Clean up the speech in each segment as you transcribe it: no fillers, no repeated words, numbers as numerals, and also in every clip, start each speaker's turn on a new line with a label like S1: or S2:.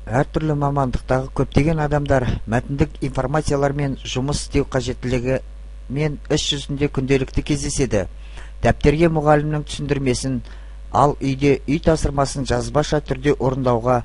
S1: Әртүрлі мамандықтағы көптеген адамдар мәтіндік информациялармен жұмыс істеу қажеттілігі мен іс жүзінде күнделікті кездеседі. Дәптерге мұғалімнің түсіндірмесін, ал үйде үй тапсырмасын жазбаша түрде орындауға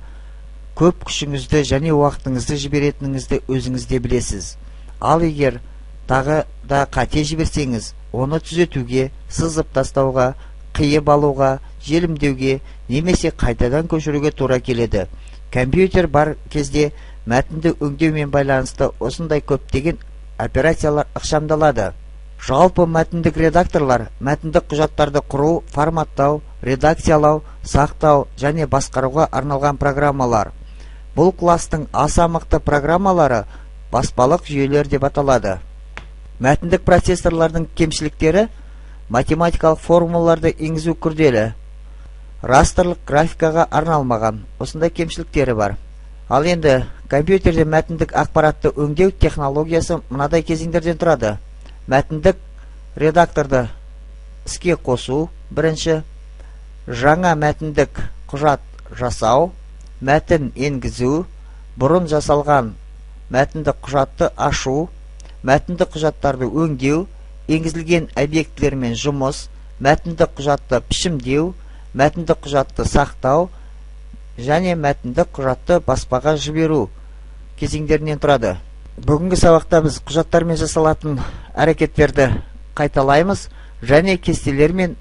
S1: көп күшіңізді және уақытыңызды жіберетініңізді өзіңіз де білесіз. Ал егер тағы да қате жіберсеңіз, оны түзетуге, сызып тастауға, қиып алуға, желімдеуге немесе қайтадан көшіруге тура келеді. Компьютер бар кезде мәтінді өңдеумен байланысты осындай көптеген операциялар ықшамдалады. Жалпы мәтіндік редакторлар мәтіндік құжаттарды құру, форматтау, редакциялау, сақтау және басқаруға арналған программалар. Бұл кластың аса мықты программалары баспалық жүйелер деп аталады. Мәтіндік процессорлардың кемшіліктері: математикалық формулаларды енгізу күрделі, растрлық графикаға арналмаған, осындай кемшіліктері бар. Ал енді компьютерде мәтіндік ақпаратты өңдеу технологиясы мынадай кезеңдерден тұрады. Мәтіндік редакторды іске қосу бірінші, жаңа мәтіндік құжат жасау, мәтін енгізу, бұрын жасалған мәтіндік құжатты ашу, мәтіндік құжаттарды өңдеу, енгізілген объектілермен жұмыс, мәтіндік құжатты пішімдеу, мәтіндік құжатты сақтау және мәтіндік құжатты баспаға жіберу кезеңдерінен тұрады. Бүгінгі сабақта біз құжаттармен жасалатын әрекеттерді қайталаймыз және кестелермен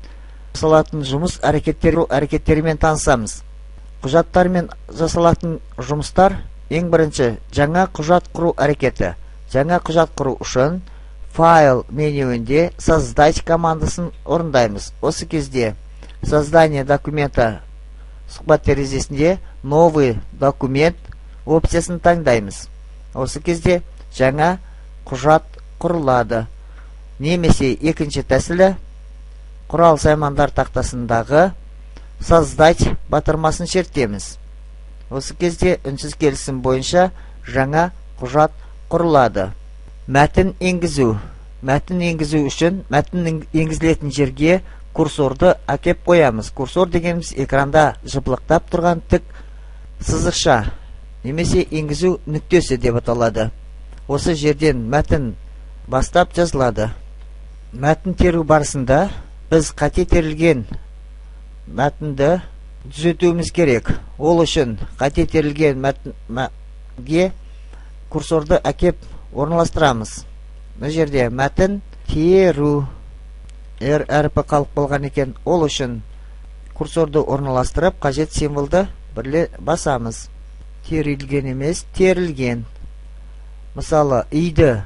S1: жасалатын жұмыс әрекеттерімен танысамыз. Құжаттармен жасалатын жұмыстар: ең бірінші, жаңа құжат құру әрекеті. Жаңа құжат құру үшін файл менюінде создать командасын орындаймыз. Осы кезде создание документа сұхбат терезесінде новый документ опциясын таңдаймыз. Осы кезде жаңа құжат құрылады. Немесе екінші тәсілі, құрал саймандар тақтасындағы создать батырмасын шертеміз. Осы кезде үнсіз келісім бойынша жаңа құжат құрылады. Мәтін енгізу. Мәтін енгізу үшін мәтін енгізілетін жерге курсорды әкеп қоямыз. Курсор дегеніміз экранда жыпылықтап тұрған тік сызықша немесе енгізу нүктесі деп аталады. Осы жерден мәтін бастап жазылады. Мәтін теру барысында біз қате терілген мәтінді түзетуіміз керек. Ол үшін қате терілген мәтінге курсорды әкеп орналастырамыз. Бұл жерде мәтін теру әрпі қалып болған екен. Ол үшін курсорды орналастырып, қажет символды бірле басамыз. Терілген емес, терілген. Мысалы, үйді,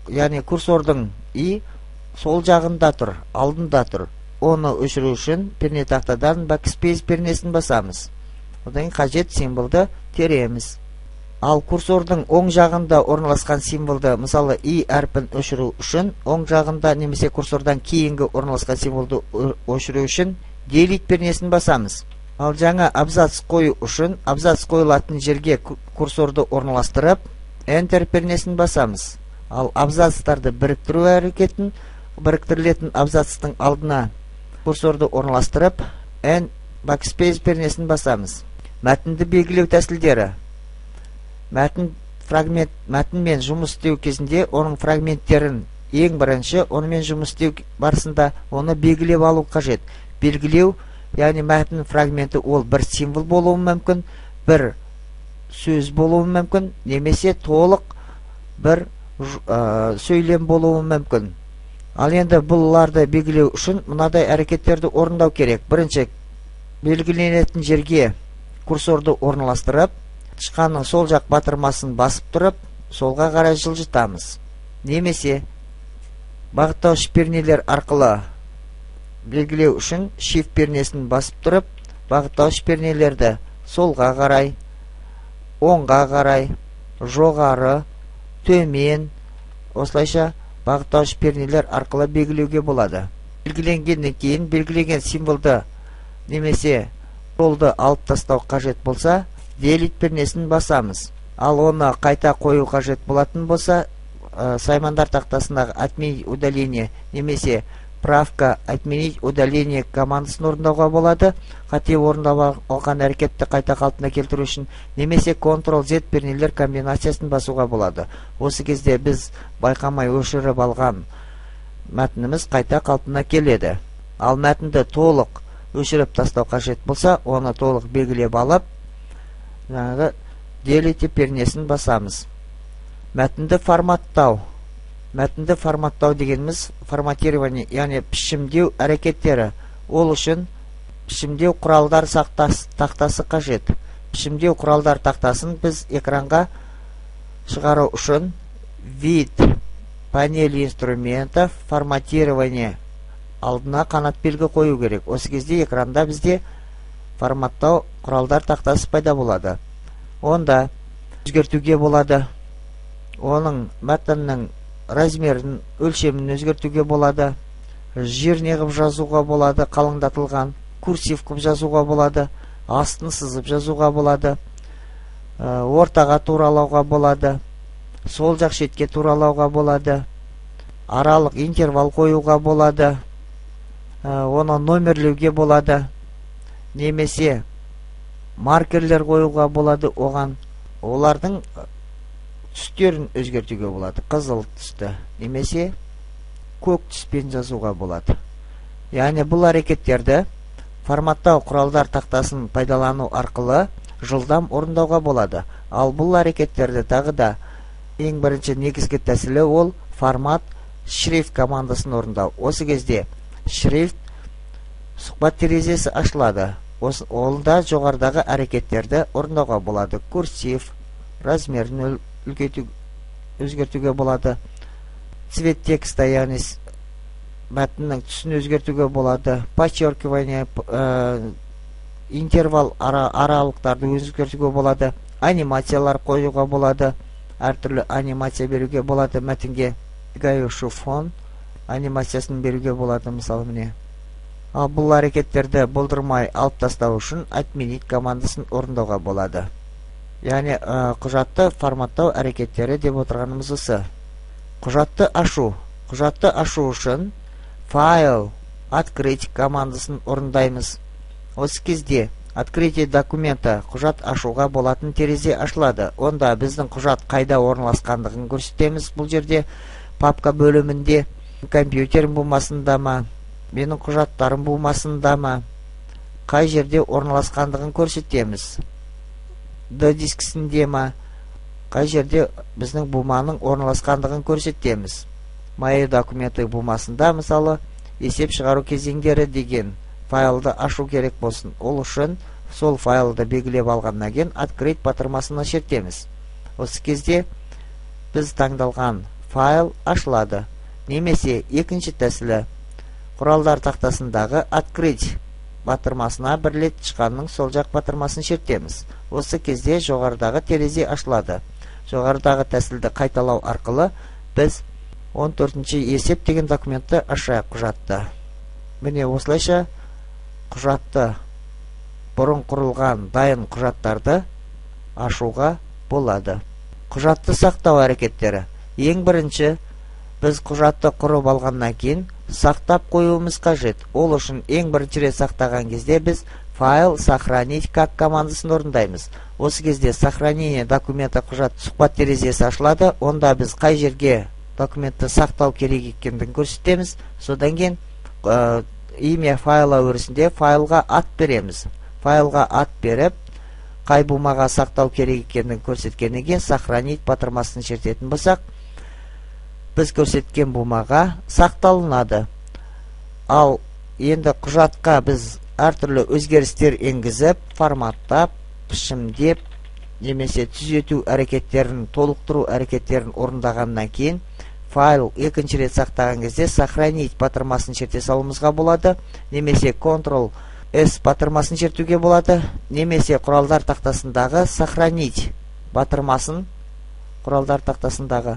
S1: яғни курсордың үй сол жағында тұр, алдында тұр. Оны өшіру үшін пернетақтадан backspace пернесін басамыз. Одан қажет символды тереміз. Ал курсордың оң жағында орналасқан символды, мысалы и әрпін өшіру үшін, оң жағында немесе курсордан кейінгі орналасқан символды өшіру үшін delete пернесін басамыз. Ал жаңа абзац қою үшін абзац қойылатын жерге курсорды орналастырып, enter пернесін басамыз. Ал абзацтарды біріктіру әрекетін, біріктірілетін абзацтың алдына курсорды орналастырып, backspace пернесін басамыз. Мәтінді белгілеу тәсілдері. Мәтінмен жұмыс істеу кезінде оның фрагменттерін ең бірінші, онымен жұмыс істеу барысында оны белгілеп алу қажет. Белгілеу, яғни мәтін фрагменті ол бір символ болуы мүмкін, бір сөз болуы мүмкін, немесе толық бір сөйлем болуы мүмкін. Ал енді бұларды белгілеу үшін мынадай әрекеттерді орындау керек. Бірінші, белгіленетін жерге курсорды орналастырып, тышқанның сол жақ батырмасын басып тұрып, солға қарай жылжытамыз. Немесе бағыттауыш пернелер арқылы белгілеу үшін shift пернесін басып тұрып, бағыттауыш пернелерді солға қарай, оңға қарай, жоғары, төмен, осылайша бағыттауыш пернелер арқылы белгілеуге болады. Белгіленгеннен кейін белгілеген символды немесе жолды алып тастау қажет болса, delete пернесін басамыз. Ал оны қайта қою қажет болатын болса, саймандар тақтасындағы отменить удаление немесе правка отменить удаление командасын орындауға болады, қате орындап алған әрекетті қайта қалпына келтіру үшін, немесе Ctrl-Z пернелер комбинациясын басуға болады. Осы кезде біз байқамай өшіріп алған мәтініміз қайта қалпына келеді. Ал мәтінді толық өшіріп тастау қажет болса, оны толық белгілеп алып, жаңағы Delete пернесін басамыз. Мәтінді форматтау. Мәтінді форматтау дегеніміз форматирование, яғни пішімдеу әрекеттері. Ол үшін пішімдеу құралдар тақтасы қажет. Пішімдеу құралдар тақтасын біз экранға шығару үшін вид панель инструментов форматирование алдына қанат белгі қою керек. Осы кезде экранда бізде форматтау құралдар тақтасы пайда болады. Онда өзгертуге болады. Оның мәтіннің размерін, өлшемін өзгертуге болады. Жер неғып жазуға болады, қалыңдатылған. Курсив қып жазуға болады. Астын сызып жазуға болады. Ортаға туралауға болады. Сол жақ шетке туралауға болады. Аралық интервал қоюға болады. Оны номерлеуге болады. Немесе маркерлер қоюға болады оған. Олардың түстерін өзгертуге болады. Қызыл түсті немесе көк түспен жазуға болады. Яғни бұл әрекеттерді форматтау құралдар тақтасын пайдалану арқылы жылдам орындауға болады. Ал бұл әрекеттерді тағы да ең бірінші негізгі тәсілі ол формат шрифт командасын орындау. Осы кезде шрифт сұхбат терезесі ашылады. Олда жоғарыдағы әрекеттерді орындауға болады. Курсив, размерін өзгертуге болады. Цвет текста, яғни мәтіннің түсін өзгертуге болады. Подчеркивание, интервал аралықтарды өзгертуге болады. Анимациялар қоюға болады. Әртүрлі анимация беруге болады мәтінге. Гаюшы фон анимациясын беруге болады, мысалы міне. Ал бұл әрекеттерді болдырмай алып тастау үшін отменить командасын орындауға болады. Яғни құжатты форматтау әрекеттері деп отырғанымыз осы. Құжатты ашу. Құжатты ашу үшін файл открыть командасын орындаймыз. Осы кезде открытие документа құжат ашуға болатын терезе ашылады. Онда біздің құжат қайда орналасқандығын көрсетеміз. Бұл жерде папка бөлімінде, компьютерім болмасында ма, менің құжаттарым болмасында ма, қай жерде орналасқандығын көрсетеміз. D дискісінде ма, қай жерде біздің буманың орналасқандығын көрсетеміз. Мои документы бумасында, мысалы, есеп шығару кезеңдері деген файлды ашу керек болсын. Ол үшін сол файлды белгілеп алғаннан кейін открыть батырмасына шертеміз. Осы кезде біз таңдалған файл ашылады. Немесе екінші тәсілі құралдар тақтасындағы открыть батырмасына бір рет тышқанның сол жақ батырмасын шертеміз. Осы кезде жоғарыдағы терезе ашылады. Жоғарыдағы тәсілді қайталау арқылы біз 14-ші есеп деген документті ашайық құжатты. Міне осылайша құжатты, бұрын құрылған дайын құжаттарды ашуға болады. Құжатты сақтау әрекеттері. Ең бірінші, біз құжатты құрып алғаннан кейін сақтап қоюымыз қажет. Ол үшін ең бірінші рет сақтаған кезде біз файл сохранить как командасын орындаймыз. Осы кезде сохранение документа құжат сұхбат терезесі ашылады. Онда біз қай жерге документті сақтау керек екендігін көрсетеміз. Содан кейін имя файла өрісінде файлға ат береміз. Файлға ат беріп, қай бумаға сақтау керек екендігін көрсеткеннен кейін сохранить батырмасын шертетін болсақ, біз көрсеткен бумаға сақталынады. Ал енді құжатқа біз әртүрлі өзгерістер енгізіп, форматтап, пішімдеп, немесе түзету әрекеттерін, толықтыру әрекеттерін орындағаннан кейін файл екінші рет сақтаған кезде сохранить батырмасын шерте салуымызға болады, немесе Ctrl-S батырмасын шертуге болады, немесе құралдар тақтасындағы сохранить батырмасын, құралдар тақтасындағы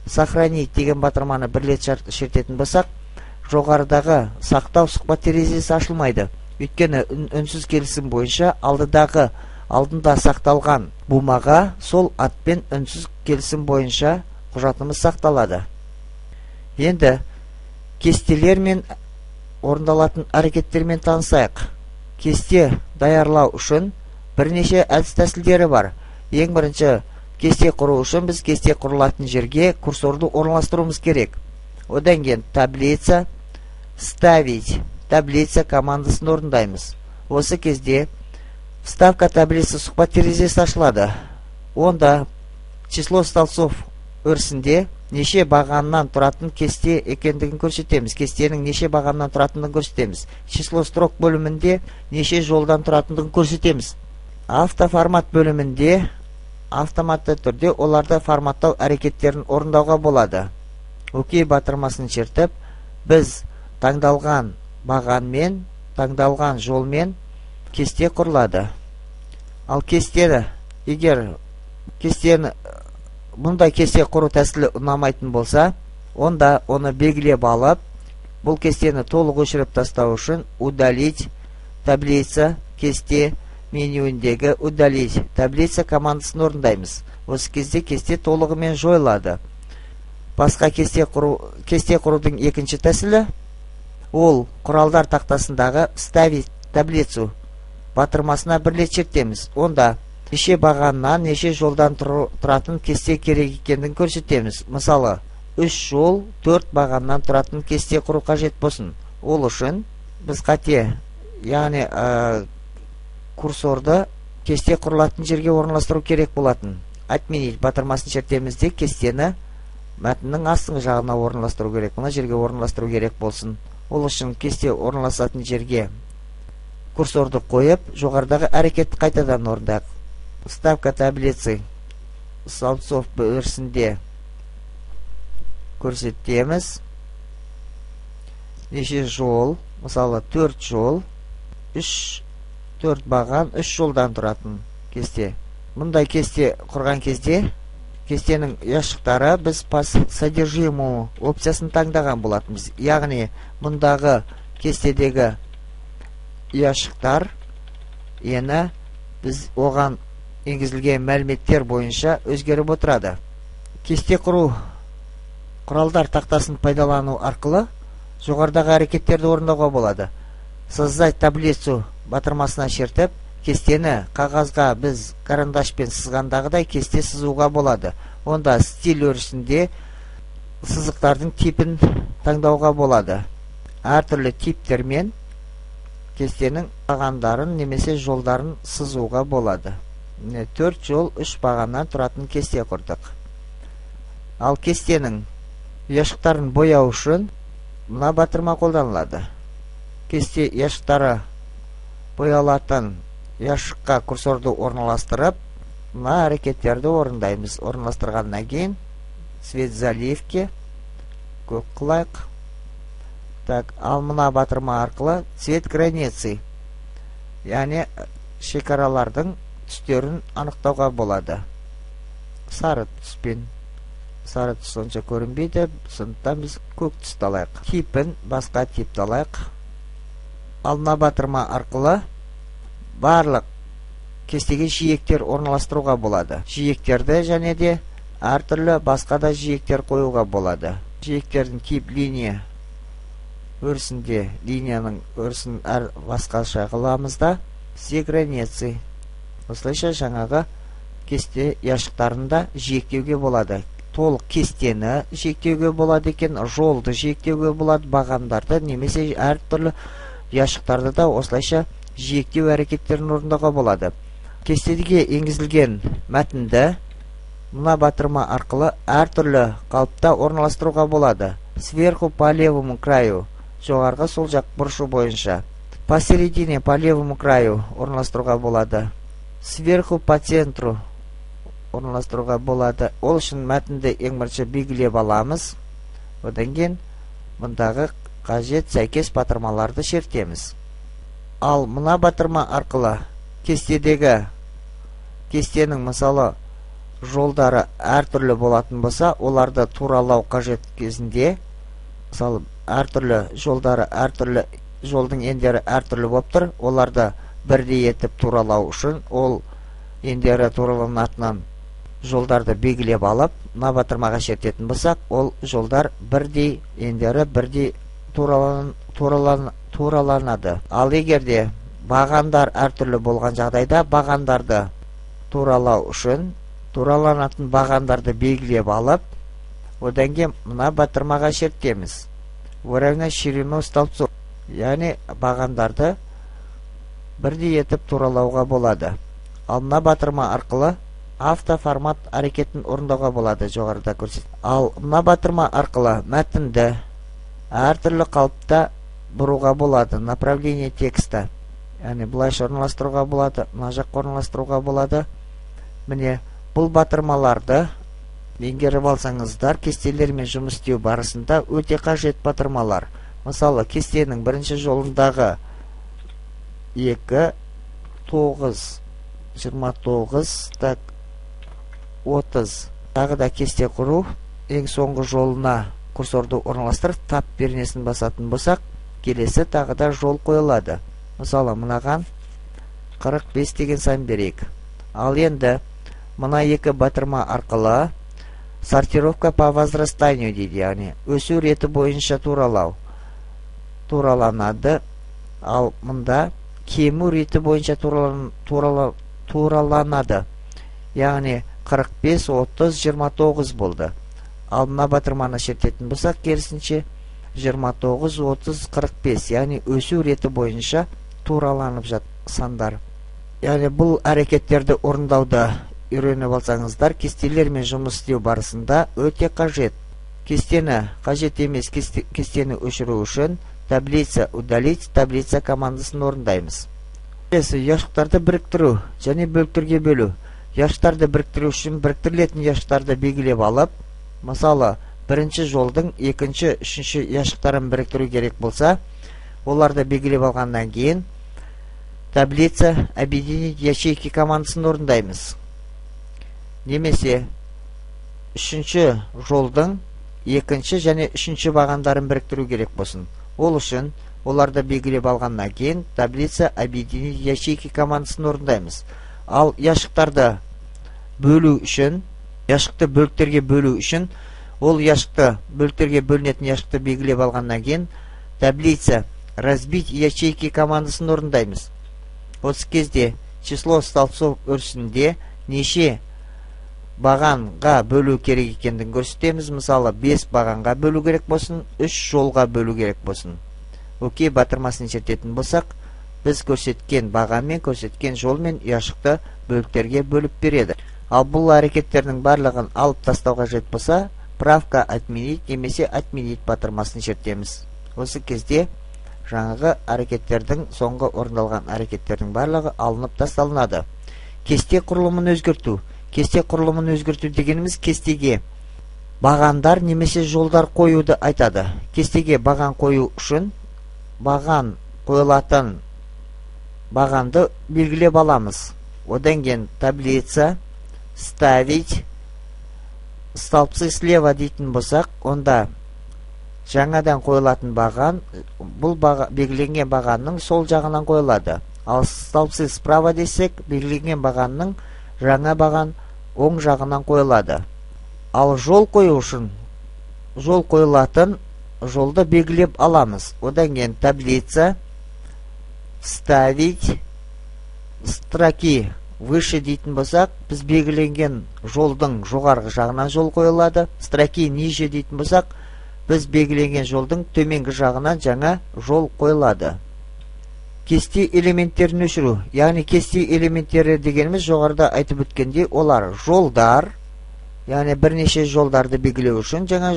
S1: сохранить деген батырманы бір рет шертетін болсақ, жоғарыдағы сақтау сұхбат терезесі ашылмайды. Өйткені үнсіз келісім бойынша алдында сақталған бумаға сол атпен үнсіз келісім бойынша құжатымыз сақталады. Енді кестелер мен орындалатын әрекеттермен танысайық. Кесте даярлау үшін бірнеше әдіс тәсілдері бар. Ең бірінші, кесте құру үшін біз кесте құрылатын жерге курсорды орналастыруымыз керек. Одан кейін таблица ставить, таблица командасын орындаймыз. Осы кезде вставка таблица сұхбат терезесі ашылады. Онда число столбцов өрісінде неше бағаннан тұратын кесте екендігін көрсетеміз. Кестенің неше бағаннан тұратындығын көрсетеміз. Число строк бөлімінде неше жолдан тұратындығын көрсетеміз. Автоформат бөлімінде автоматты түрде оларды форматтау әрекеттерін орындауға болады. Окей батырмасын чертіп, біз таңдалған бағанмен, таңдалған жолмен кесте құрылады. Ал кестені, егер кестені мұндай кесте құру тәсілі ұнамайтын болса, онда оны белгілеп алып, бұл кестені толық өшіріп тастау үшін удалить таблица кесте менюіндегі удалить таблица командасын орындаймыз. Осы кезде кесте толығымен жойылады. Басқа кесте құрудың екінші тәсілі, ол құралдар тақтасындағы ставить таблицу батырмасына бірлет чертеміз. Онда неше бағаннан, неше жолдан тұратын кесте керек екендігін көрсетеміз. Мысалы, 3 жол 4 бағаннан тұратын кесте құру қажет болсын. Ол үшін біз қате, яғни курсорды кесте құрылатын жерге орналастыру керек болатын. Отменить батырмасын чертемізде кестені мәтіннің астыңғы жағына орналастыру керек. Мына жерге орналастыру керек болсын. Ол үшін кесте орналасатын жерге курсорды қойып, жоғарыдағы әрекетті қайтадан орындайық. Вставка таблицы столбцов өрісінде көрсетеміз. Неше жол, мысалы 4 жол, 4 баған, 3 жолдан тұратын кесте. Мұндай кесте құрған кезде, кестенің яшықтары біз по содержимому опциясын таңдаған болатынбыз. Яғни, мұндағы кестедегі яшықтар ені біз оған енгізілген мәліметтер бойынша өзгеріп отырады. Кесте құру құралдар тақтасын пайдалану арқылы жоғарыдағы әрекеттерді орындауға болады. Создать таблицу батырмасына чертіп, кестені қағазға біз карандашпен сызғандағыдай кесте сызуға болады. Онда стиль өрісінде сызықтардың типін таңдауға болады. Әртүрлі типтермен кестенің бағандарын немесе жолдарын сызуға болады. 4 жол 3 бағаннан тұратын кесте құрдық. Ал кестенің яшықтарын бояу үшін мына батырма қолданылады. Кесте яшықтары боялатын яшыққа курсорды орналастырып, мына әрекеттерді орындаймыз. Орналастырғаннан кейін цвет заливки көк қылайық. Ал мына батырма арқылы цвет границы, яғни шекаралардың түстерін анықтауға болады. Сары түспен. Сары түс онша көрінбейді, сондықтан біз көк түсті алайық. Типін басқа типті алайық. Ал мына батырма арқылы барлық кестеге жиектер орналастыруға болады. Жиектерді және де әртүрлі басқа да жиектер қоюға болады. Жиектердің тип линия өрісінде, линияның өрісін басқаша қыламызда все границы. Осылайша жаңағы кесте яшықтарында жиектеуге болады. Толық кестені жиектеуге болады екен, жолды жиектеуге болады, бағандарды немесе әртүрлі яшықтарды да осылайша жиектеу әрекеттерін орындауға болады. Кестеге енгізілген мәтінді мына батырма арқылы әртүрлі қалыпта орналастыруға болады. Сверху по левому краю, жоғарғы сол жақ бұрышы бойынша. Посередине по левому краю орналастыруға болады. Сверху по центру орналастыруға болады. Ол үшін мәтінді ең бірінші белгілеп аламыз. Одан кейін мұндағы қажет сәйкес батырмаларды шертеміз. Ал мына батырма арқылы кестенің мысалы жолдары әртүрлі болатын болса, оларды туралау қажет кезінде, мысалы әртүрлі жолдары әртүрлі, жолдың ендері әртүрлі болып тұр, оларды бірдей етіп туралау үшін ол ендері тураланатынан жолдарды белгілеп алып, мына батырмаға шертетін болсақ, ол жолдар бірдей, ендері бірдей тураланады. Ал егерде бағандар әртүрлі болған жағдайда, бағандарды туралау үшін тураланатын бағандарды белгілеп алып, одан кейін мына батырмаға шерттеміз. Выравнять ширину столбцов. Яғни бағандарды бірдей етіп туралауға болады. Ал мына батырма арқылы автоформат әрекетін орындауға болады, жоғарыда көрсет. Ал мына батырма арқылы мәтінді әртүрлі қалыпта бұруға болады. Направление текста. Яғни бұлайша орналастыруға болады, мына жаққа орналастыруға болады. Міне бұл батырмаларды меңгеріп алсаңыздар, кестелермен жұмыс істеу барысында өте қажет батырмалар. Мысалы, кестенің бірінші жолындағы 2, 9, 29, 30 тағы да кесте құру. Ең соңғы жолына курсорды орналастырып, тап пернесін басатын болсақ, келесі тағы да жол қойылады. Мысалы, мынаған 45 деген сан берейік. Ал енді мына екі батырма арқылы сортировка по возрастанию дейді, яғни өсу реті бойынша тураланады. Ал мұнда кему реті бойынша тураланады. Яғни 45, 30, 29 болды. Ал мына батырманы шертетін болсақ, керісінше 29, 30, 45, яғни өсу реті бойынша тураланып жат сандар. Яғни бұл әрекеттерді орындауды үйреніп алсаңыздар, кестелермен жұмыс істеу барысында өте қажет. Кестені қажет емес кестені өшіру үшін таблица удалить таблица командасын орындаймыз. Яшықтарды біріктіру және бөліктерге бөлу. Яшықтарды біріктіру үшін біріктірілетін яшықтарды белгілеп алып, мысалы, бірінші жолдың екінші, үшінші яшықтарын біріктіру керек болса, оларды белгілеп алғаннан кейін таблица объединить ячейки командасын орындаймыз. Немесе үшінші жолдың екінші және үшінші бағандарын біріктіру керек болсын. Ол үшін оларды белгілеп алғаннан кейін таблица объединить ячейки командасын орындаймыз. Ал яшықтарды бөлу үшін, яшықты бөліктерге бөлу үшін, ол яшықты бөліктерге бөлінетін яшықты белгілеп алғаннан кейін таблица разбить ячейки командасын орындаймыз. Осы кезде число столбцов өрісінде неше бағанға бөлу керек екендігін көрсетеміз. Мысалы, 5 бағанға бөлу керек болсын, 3 жолға бөлу керек болсын. Окей, батырмасын шертетін болсақ, біз көрсеткен баға мен көрсеткен жол мен яшықты бөліктерге бөліп береді. Ал бұл әрекеттердің барлығын алып тастау қажет болса, правка отменить немесе отменить батырмасын шертеміз. Осы кезде жаңағы әрекеттердің, соңғы орындалған әрекеттердің барлығы алынып тасталынады. Кесте құрылымын өзгерту. Кесте құрылымын өзгерту дегеніміз кестеге бағандар немесе жолдар қоюды айтады. Кестеге баған қою үшін баған қойылатын бағанды белгілеп аламыз. Одан кейін таблица ставить столбцы слева дейтін болсақ, онда жаңадан қойылатын баған, бұл белгіленген бағанның сол жағынан қойылады. Ал столбцы справа десек, белгіленген бағанның жаңа баған оң жағынан қойылады. Ал жол қою үшін жол қойылатын жолды белгілеп аламыз. Одан кейін таблица ставить строки выше дейтін болсақ, біз белгіленген жолдың жоғарғы жағынан жол қойылады. Строки ниже дейтін болсақ, біз белгіленген жолдың төменгі жағынан жаңа жол қойылады. Кесте элементтерін өшіру. Яғни кесте элементтері дегеніміз жоғарыда айтып өткенде, олар жолдар, яғни бірнеше жолдарды белгілеу үшін жаңа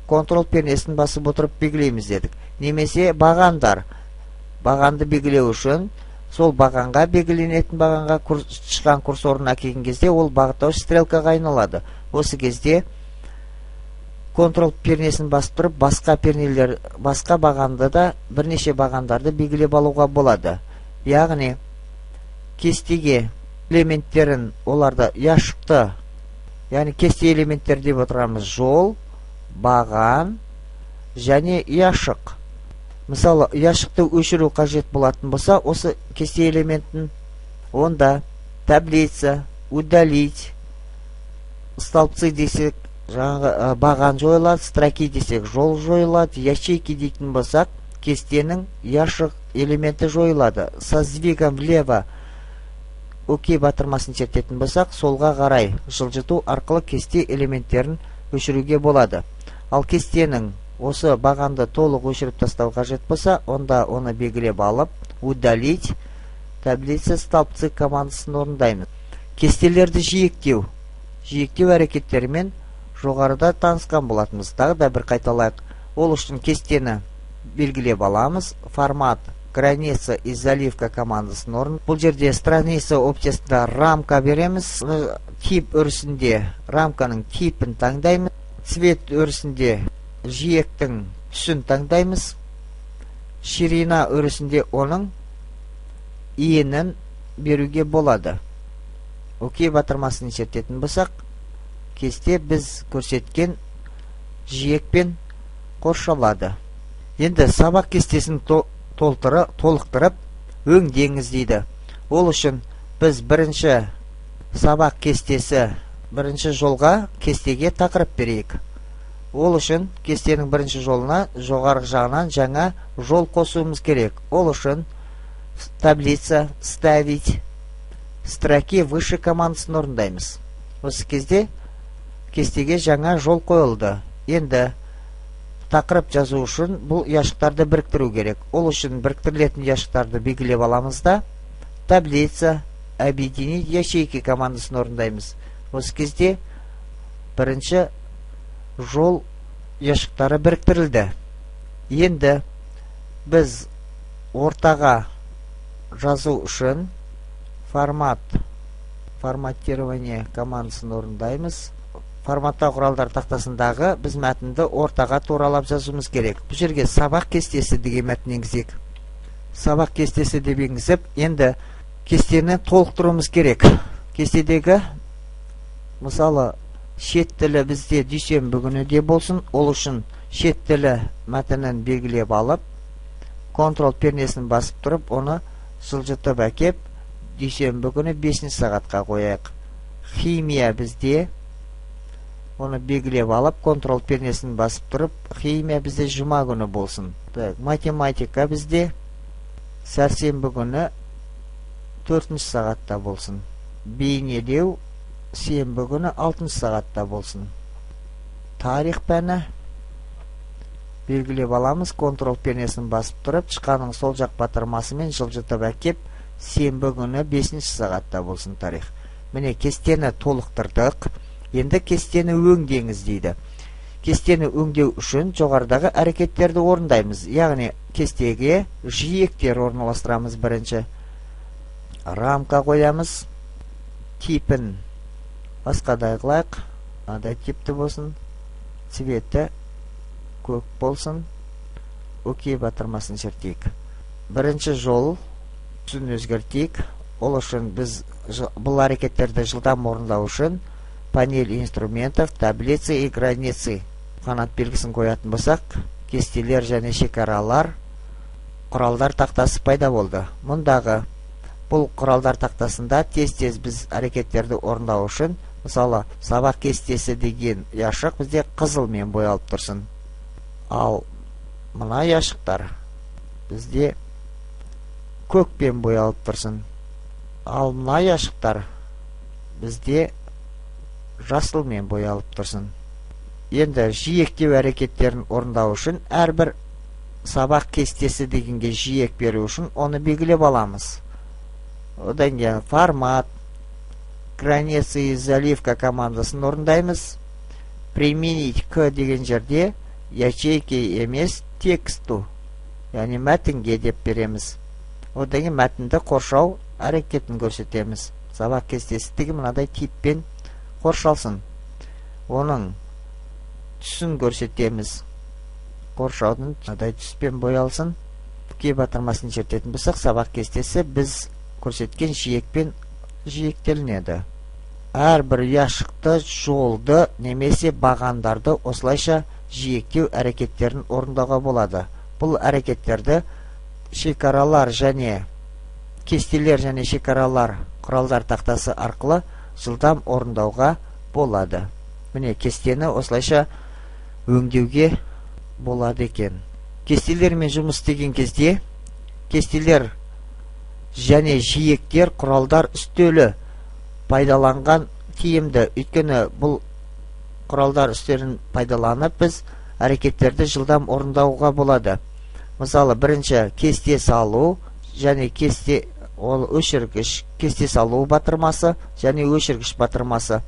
S1: контрол пернесін басып отырып белгілейміз дедік. Немесе бағандар. Бағанды белгілеу үшін сол бағанға, белгіленетін бағанға шыққан курсорына келген кезде ол бағыттауыш стрелкаға айналады. Осы кезде контрол пернесін басып тұрып, басқа бағанды да бірнеше бағандарды белгілеп алуға болады. Яғни кестеге элементтерін, оларды яшықты, яғни кесте элементтер деп отырамыз: жол, баған және яшық. Мысалы, яшықты өшіру қажет болатын болса, осы кесте элементін онда таблица удалить столбцы десек, жаңағы баған жойылады, строки десек жол жойылады, ячейки дейтін болсақ кестенің яшық элементі жойылады. Со сдвигом влево окей батырмасын шертетін болсақ, солға қарай жылжыту арқылы кесте элементтерін өшіруге болады. Ал кестенің осы бағанды толық өшіріп тастау қажет болса, онда оны белгілеп алып, удалить таблица столбцы командасын орындаймыз. Кестелерді жиектеу әрекеттерімен жоғарыда танысқан болатынбыз. Тағы да бір қайталайық. Ол үшін кестені белгілеп аламыз. Формат, граница и заливка командасын орын. Бұл жерде страница опциясында рамка береміз. Тип өрісінде рамканың типін таңдаймыз. Цвет өрісінде жиектің түсін таңдаймыз. Ширина өрісінде оның иінін беруге болады. Окей батырмасын шертетін болсақ, кесте біз көрсеткен жиекпен қоршалады. Енді сабақ кестесін толықтырып өңдеңіз дейді. Ол үшін біз бірінші сабақ кестесі бірінші жолға кестеге тақырып берейік. Ол үшін кестенің бірінші жолына жоғарғы жағынан жаңа жол қосуымыз керек. Ол үшін таблица ставить строки выше командасын орындаймыз. Осы кезде кестеге жаңа жол қойылды. Енді тақырып жазу үшін бұл яшықтарды біріктіру керек. Ол үшін біріктірілетін яшықтарды белгілеп аламыз да таблица объединить ячейки командасын орындаймыз. Осы кезде бірінші жол яшықтары біріктірілді. Енді біз ортаға жазу үшін форматирование командасын орындаймыз. Форматтау құралдар тақтасындағы біз мәтінді ортаға туралап жазуымыз керек. Бұл жерге сабақ кестесі деген мәтін енгізейік. Сабақ кестесі деп енгізіп, енді кестені толықтыруымыз керек. Кестедегі мысалы шет тілі бізде дүйсенбі күні де болсын. Ол үшін шет тілі мәтінін белгілеп алып, контрол пернесін басып тұрып, оны жылжытып әкеп, дүйсенбі күні 5 сағатқа қояйық. Химия бізде, оны белгілеп алып, контрол пернесін басып тұрып, химия бізде жұма күні болсын. Математика бізде сәрсенбі күні 4 сағатта болсын. Бейнелеу сенбі күні 6 сағатта болсын. Тарих пәні белгілеп аламыз, контрол пернесін басып тұрып, шықаның сол жақ батырмасымен жылжытып әкеп, сенбі күні 5 сағатта болсын тарих. Міне кестені толықтырдық. Енді кестені өңдеңіз дейді. Кестені өңдеу үшін жоғарыдағы әрекеттерді орындаймыз. Яғни кестеге жиектер орналастырамыз. Бірінші рамка қоямыз. Типін басқадай қылайық. Адай типті болсын. Цветі көк болсын. Окей батырмасын шертейік. Бірінші жол түсін өзгертейік. Ол үшін біз бұл әрекеттерді жылдам орындау үшін панель инструментов, таблицы и границы қанат белгісін қоятын болсақ, кестелер және шекаралар құралдар тақтасы пайда болды. Мұндағы бұл құралдар тақтасында тез-тез біз әрекеттерді орындау үшін, мысалы, сабақ кестесі деген яшық бізде қызылмен боялып тұрсын. Ал мына яшықтар бізде көкпен боялып тұрсын. Ал мына яшықтар бізде жасылмен боялып тұрсын. Енді жиектеу әрекеттерін орындау үшін әрбір сабақ кестесі дегенге жиек беру үшін оны белгілеп аламыз. Одан кейін формат, граница и заливка командасын орындаймыз. Применить к деген жерде ячейки емес тексту, яғни мәтінге деп береміз. Одан кейін мәтінді қоршау әрекетін көрсетеміз. Сабақ кестесі деген мынадай типпен қоршалсын. Оның түсін көрсетеміз. Қоршаудың мынадай түспен боялсын. Кей батырмасын шертетін болсақ, сабақ кестесі біз көрсеткен жиекпен жиектелінеді. Әрбір яшықты, жолды немесе бағандарды осылайша жиектеу әрекеттерін орындауға болады. Бұл әрекеттерді шекаралар және кестелер және шекаралар құралдар тақтасы арқылы жылдам орындауға болады. Міне кестені осылайша өңдеуге болады екен. Кестелермен жұмыс істеген кезде кестелер және жиектер, құралдар үстелі пайдаланған тиімді. Өйткені бұл құралдар үстелін пайдаланып біз әрекеттерді жылдам орындауға болады. Мысалы, бірінші кесте салу және кесте ол өшіргіш, кесте салу батырмасы және өшіргіш батырмасы.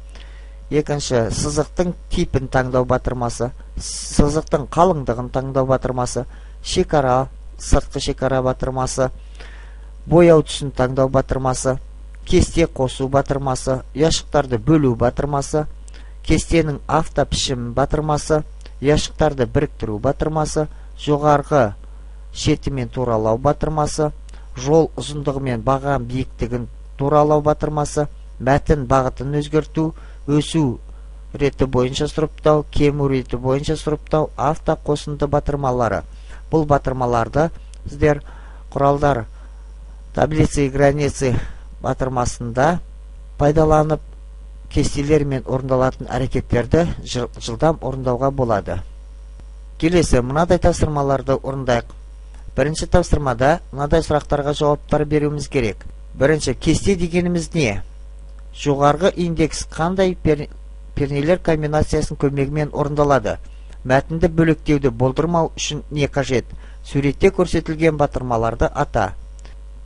S1: Екінші, сызықтың типін таңдау батырмасы, сызықтың қалыңдығын таңдау батырмасы, шекара, сыртқы шекара батырмасы, бояу түсін таңдау батырмасы, кесте қосу батырмасы, ұяшықтарды бөлу батырмасы, кестенің автопішім батырмасы, ұяшықтарды біріктіру батырмасы, жоғарғы шетімен туралау батырмасы, жол ұзындығы мен баған биіктігін туралау батырмасы, мәтін бағытын өзгерту, өсу реті бойынша сұрыптау, кему реті бойынша сұрыптау, автоқосынды батырмалары. Бұл батырмаларды сіздер құралдар таблицы и границы батырмасында пайдаланып кестелермен орындалатын әрекеттерді жылдам орындауға болады. Келесі мынадай тапсырмаларды орындайық. Бірінші тапсырмада мынадай сұрақтарға жауаптар беруіміз керек. Бірінші, кесте дегеніміз не? Жоғарғы индекс қандай пернелер комбинациясын көмегімен орындалады? Мәтінді бөліктеуді болдырмау үшін не қажет? Суретте көрсетілген батырмаларды ата.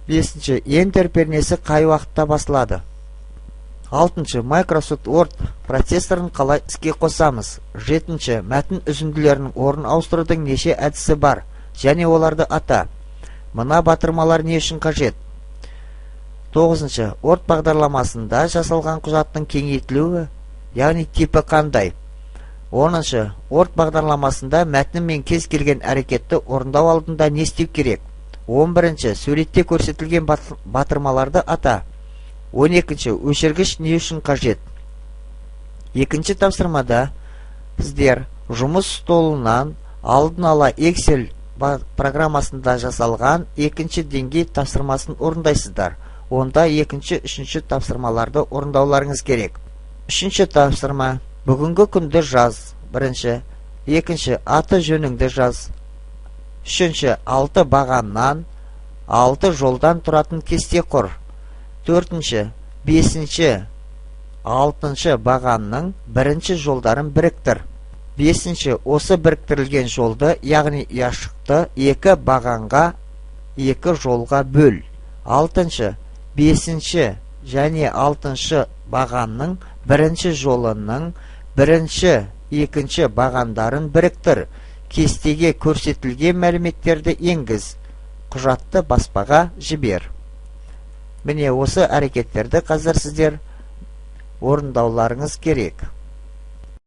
S1: 5. Enter пернесі қай уақытта басылады? 6. Microsoft Word процессорын қалай іске қосамыз? 7. Мәтін үзінділерінің орын ауыстырудың неше әдісі бар? Және оларды ата. Мына батырмалар не үшін қажет? 9. Word бағдарламасында жасалған құжаттың кеңейтілуі, яғни типі қандай? 10. Word бағдарламасында мәтін мен кез келген әрекетті орындау алдында не істеу керек? 11. Суретте көрсетілген батырмаларды ата. 12. Өшіргіш не үшін қажет? Екінші тапсырмада сіздер жұмыс столынан алдын ала Excel программасында жасалған екінші деңгей тапсырмасын орындайсыздар. Онда екінші, үшінші тапсырмаларды орындауларыңыз керек. Үшінші тапсырма: бүгінгі күнді жаз. Бірінші. Екінші, аты жөніңді жаз. Үшінші, 6 бағаннан 6 жолдан тұратын кесте құр. 4. 5. 6 бағанның бірінші жолдарын біріктір. 5. Осы біріктірілген жолды, яғни ұяшықты 2 бағанға 2 жолға бөл. 6. 5. және 6 бағанның бірінші жолының бірінші, екінші бағандарын біріктір. Кестеге көрсетілген мәліметтерді енгіз. Құжатты баспаға жібер. Міне осы әрекеттерді қазір сіздер орындауларыңыз керек.